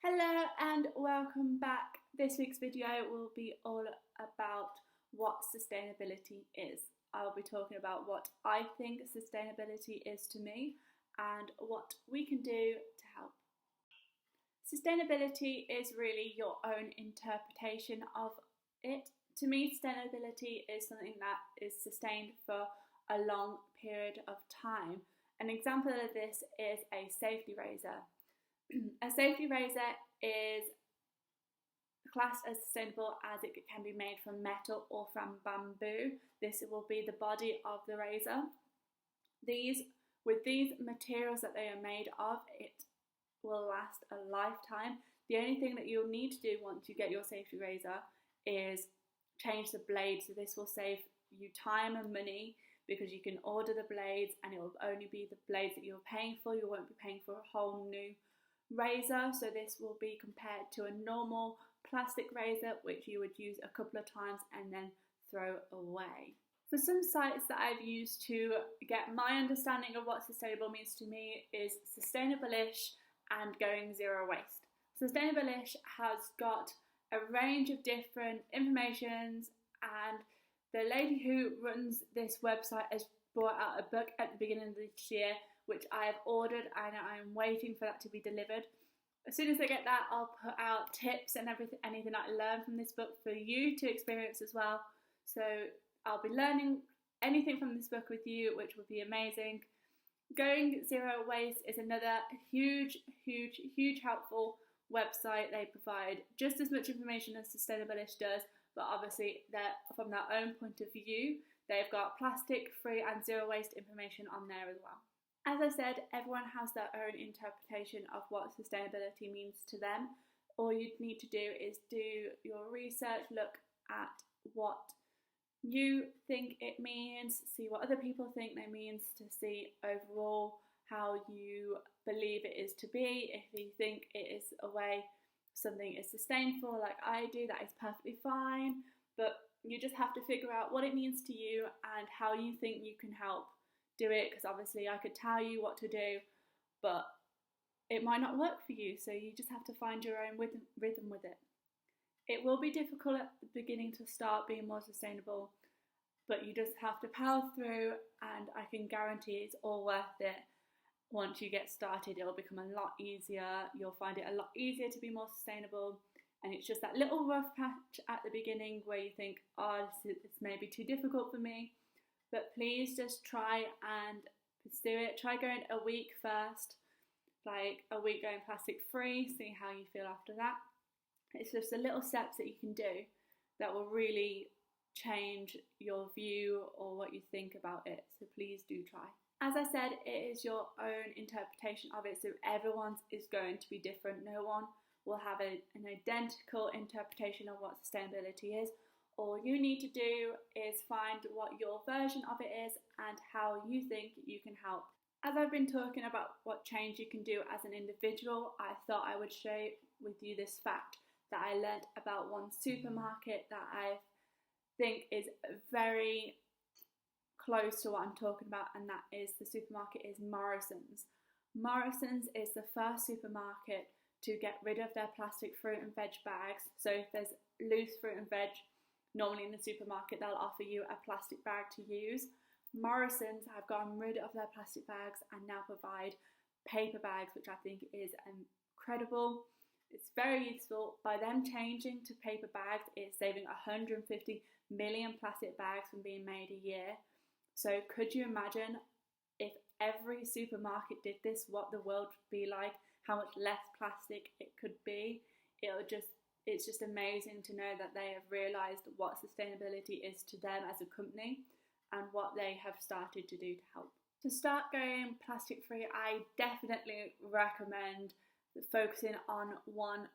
Hello and welcome back. This week's video will be all about what sustainability is. I'll be talking about what I think sustainability is to me and what we can do to help. Sustainability is really your own interpretation of it. To me, sustainability is something that is sustained for a long period of time. An example of this is a safety razor. A safety razor is classed as sustainable as it can be made from metal or from bamboo. This will be the body of the razor. With these materials that they are made of, it will last a lifetime. The only thing that you'll need to do once you get your safety razor is change the blade. So this will save you time and money because you can order the blades and it will only be the blades that you're paying for. You won't be paying for a whole new razor. So this will be compared to a normal plastic razor which you would use a couple of times and then throw away. For some sites that I've used to get my understanding of what sustainable means to me is Sustainable-ish and Going Zero Waste. Sustainable-ish has got a range of different informations, and the lady who runs this website has brought out a book at the beginning of this year which I have ordered and I'm waiting for that to be delivered. As soon as I get that, I'll put out tips and anything I learned from this book for you to experience as well. So I'll be learning anything from this book with you, which would be amazing. Going Zero Waste is another huge helpful website. They provide just as much information as Sustainable-ish does, but obviously from their own point of view, they've got plastic free and zero waste information on there as well. As I said, everyone has their own interpretation of what sustainability means to them. All you need to do is do your research, look at what you think it means, see what other people think it means, to see overall how you believe it is to be. If you think it is a way something is sustainable like I do, that is perfectly fine, but you just have to figure out what it means to you and how you think you can help do it, because obviously I could tell you what to do but it might not work for you, so you just have to find your own rhythm with it. It will be difficult at the beginning to start being more sustainable, but you just have to power through, and I can guarantee it's all worth it. Once you get started, it'll become a lot easier. You'll find it a lot easier to be more sustainable, and it's just that little rough patch at the beginning where you think, oh, this may be too difficult for me, but please just try and pursue it. Try going a week first, like a week going plastic free, see how you feel after that. It's just the little steps that you can do that will really change your view or what you think about it, so please do try. As I said, it is your own interpretation of it, so everyone's is going to be different. No one will have an identical interpretation of what sustainability is. All you need to do is find what your version of it is and how you think you can help. As I've been talking about what change you can do as an individual, I thought I would share with you this fact that I learnt about one supermarket that I think is very close to what I'm talking about, and that is the supermarket is Morrisons. Morrisons is the first supermarket to get rid of their plastic fruit and veg bags. So if there's loose fruit and veg, normally in the supermarket they'll offer you a plastic bag to use. Morrisons have gotten rid of their plastic bags and now provide paper bags, which I think is incredible. It's very useful. By them changing to paper bags, it's saving 150 million plastic bags from being made a year. So could you imagine if every supermarket did this, what the world would be like, how much less plastic it could be? It's just amazing to know that they have realised what sustainability is to them as a company and what they have started to do to help. To start going plastic free, I definitely recommend focusing on one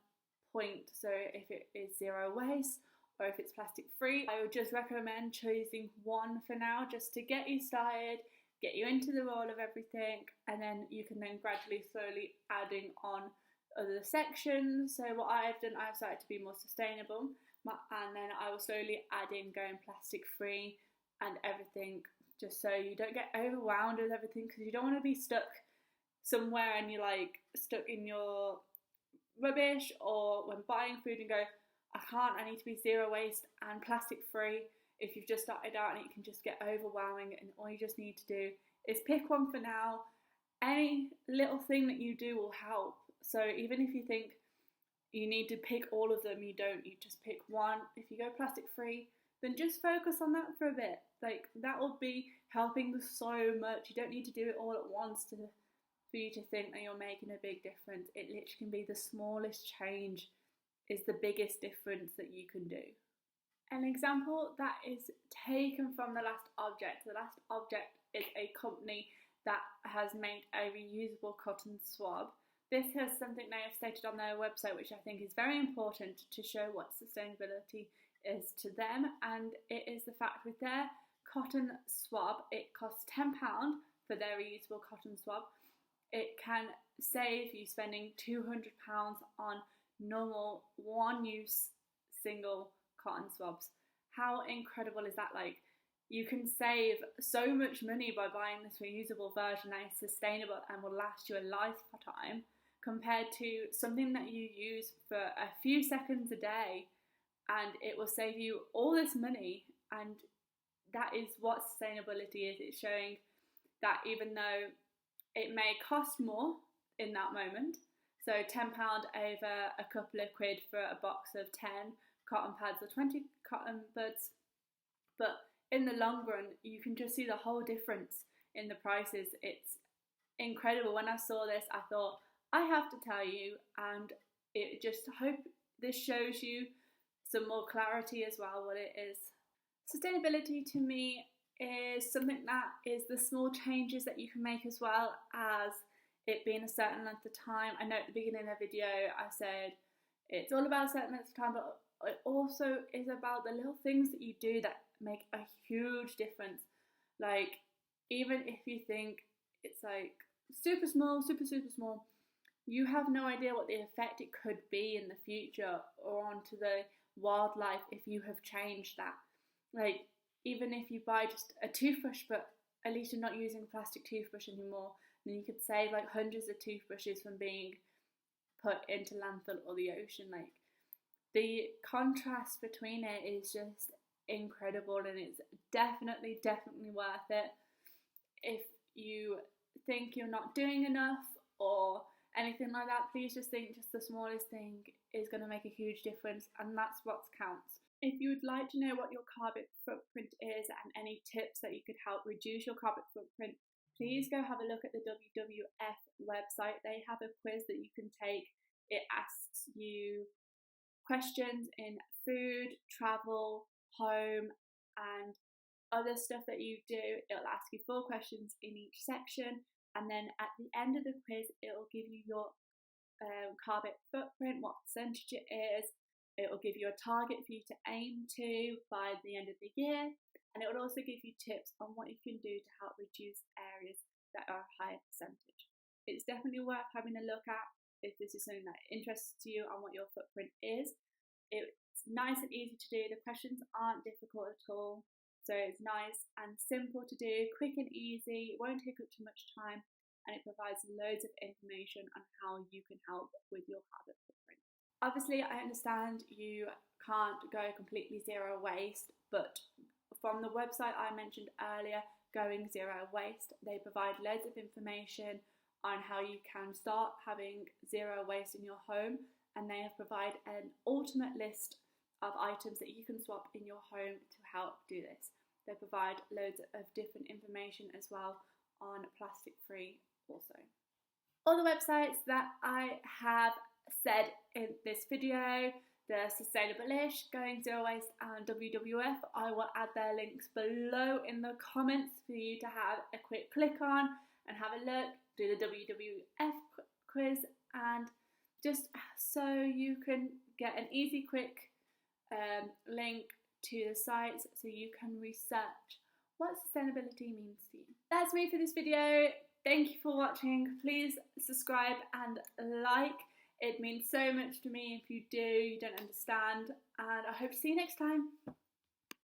point. So if it is zero waste or if it's plastic free, I would just recommend choosing one for now, just to get you started, get you into the role of everything, and then you can then gradually, slowly adding on other sections. So what I've done, I've started to be more sustainable, and then I will slowly add in going plastic free and everything, just so you don't get overwhelmed with everything, because you don't want to be stuck somewhere and you're like stuck in your rubbish, or when buying food and go, I need to be zero waste and plastic free. If you've just started out, and it can just get overwhelming, and all you just need to do is pick one for now. Any little thing that you do will help. So even if you think you need to pick all of them, you don't. You just pick one. If you go plastic free, then just focus on that for a bit. Like, that will be helping so much. You don't need to do it all at once for you to think that you're making a big difference. It literally can be the smallest change is the biggest difference that you can do. An example that is taken from The Last Object. The Last Object is a company that has made a reusable cotton swab. This has something they have stated on their website, which I think is very important to show what sustainability is to them, and it is the fact with their cotton swab, it costs £10 for their reusable cotton swab. It can save you spending £200 on normal one-use single cotton swabs. How incredible is that? Like, you can save so much money by buying this reusable version that is sustainable and will last you a lifetime, compared to something that you use for a few seconds a day, and it will save you all this money. And that is what sustainability is. It's showing that even though it may cost more in that moment, so £10 over a couple of quid for a box of 10 cotton pads or 20 cotton buds, but in the long run you can just see the whole difference in the prices. It's incredible. When I saw this, I thought, I have to tell you, and it just hope this shows you some more clarity as well what it is. Sustainability to me is something that is the small changes that you can make, as well as it being a certain length of time. I know at the beginning of the video I said it's all about a certain length of time, but it also is about the little things that you do that make a huge difference. Like, even if you think it's like super small, super small, you have no idea what the effect it could be in the future or onto the wildlife if you have changed that. Like, even if you buy just a toothbrush, but at least you're not using a plastic toothbrush anymore, then you could save like hundreds of toothbrushes from being put into landfill or the ocean. Like, the contrast between it is just incredible, and it's definitely worth it. If you think you're not doing enough or anything like that, please just think just the smallest thing is going to make a huge difference, and that's what counts. If you would like to know what your carbon footprint is and any tips that you could help reduce your carbon footprint, please go have a look at the WWF website. They have a quiz that you can take. It asks you questions in food, travel, home, and other stuff that you do. It'll ask you 4 questions in each section, and then at the end of the quiz it'll give you your carbon footprint, what percentage it is. It will give you a target for you to aim to by the end of the year, and it will also give you tips on what you can do to help reduce areas that are a higher percentage. It's definitely worth having a look at if this is something that interests you on what your footprint is. It's nice and easy to do. The questions aren't difficult at all, so it's nice and simple to do, quick and easy. It won't take up too much time, and it provides loads of information on how you can help with your carbon footprint. Obviously, I understand you can't go completely zero waste, but from the website I mentioned earlier, Going Zero Waste, they provide loads of information on how you can start having zero waste in your home, and they have provided an ultimate list of items that you can swap in your home to help do this. They provide loads of different information as well on plastic free also. All the websites that I have said in this video, the Sustainable-ish, Going Zero Waste and WWF, I will add their links below in the comments for you to have a quick click on and have a look, do the WWF quiz, and just so you can get an easy quick link to the sites so you can research what sustainability means to you. That's me for this video. Thank you for watching. Please subscribe and like. It means so much to me. If you do, you don't understand. And I hope to see you next time.